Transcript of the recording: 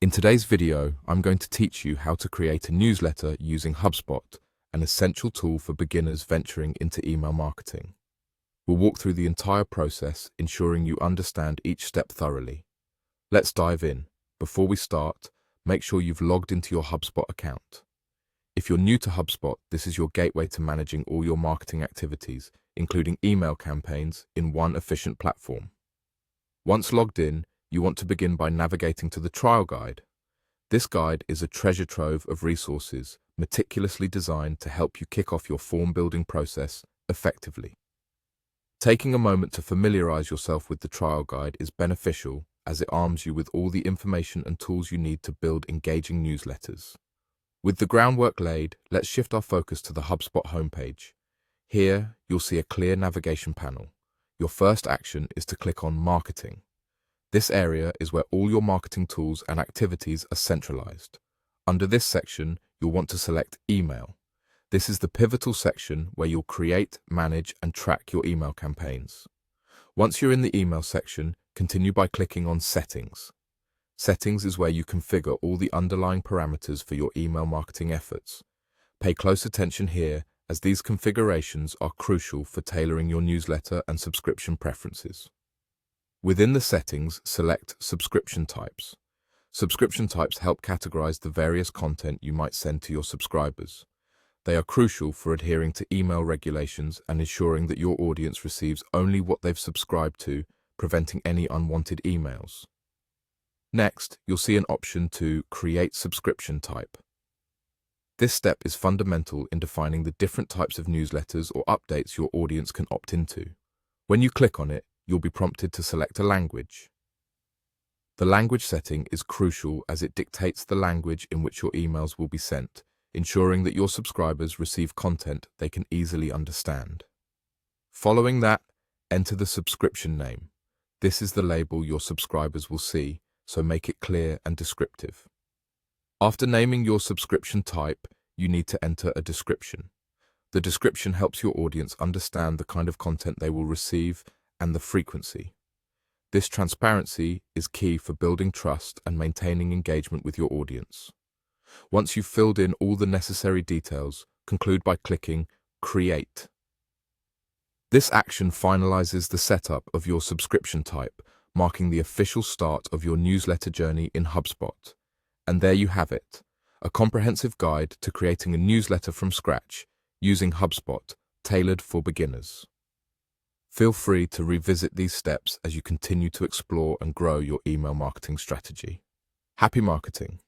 In today's video, I'm going to teach you how to create a newsletter using Hubspot, an essential tool for beginners venturing into email marketing. We'll walk through the entire process, ensuring you understand each step thoroughly. Let's dive in. Before we start, make sure you've logged into your Hubspot account. If you're new to HubSpot, this is your gateway to managing all your marketing activities, including email campaigns, in one efficient platform. Once logged in, you want to begin by navigating to the trial guide. This guide is a treasure trove of resources meticulously designed to help you kick off your form-building process effectively. Taking a moment to familiarize yourself with the trial guide is beneficial as it arms you with all the information and tools you need to build engaging newsletters. With the groundwork laid, let's shift our focus to the HubSpot homepage. Here, you'll see a clear navigation panel. Your first action is to click on Marketing. This area is where all your marketing tools and activities are centralized. Under this section, you'll want to select Email. This is the pivotal section where you'll create, manage, and track your email campaigns. Once you're in the email section, continue by clicking on Settings. Settings is where you configure all the underlying parameters for your email marketing efforts. Pay close attention here, as these configurations are crucial for tailoring your newsletter and subscription preferences. Within the settings, select Subscription Types. Subscription types help categorize the various content you might send to your subscribers. They are crucial for adhering to email regulations and ensuring that your audience receives only what they've subscribed to, preventing any unwanted emails. Next, you'll see an option to Create Subscription Type. This step is fundamental in defining the different types of newsletters or updates your audience can opt into. When you click on it, you'll be prompted to select a language. The language setting is crucial as it dictates the language in which your emails will be sent, ensuring that your subscribers receive content they can easily understand. Following that, enter the subscription name. This is the label your subscribers will see, so make it clear and descriptive. After naming your subscription type, you need to enter a description. The description helps your audience understand the kind of content they will receive and the frequency. This transparency is key for building trust and maintaining engagement with your audience. Once you've filled in all the necessary details, conclude by clicking Create. This action finalizes the setup of your subscription type, marking the official start of your newsletter journey in HubSpot. And there you have it, a comprehensive guide to creating a newsletter from scratch using HubSpot, tailored for beginners. Feel free to revisit these steps as you continue to explore and grow your email marketing strategy. Happy marketing!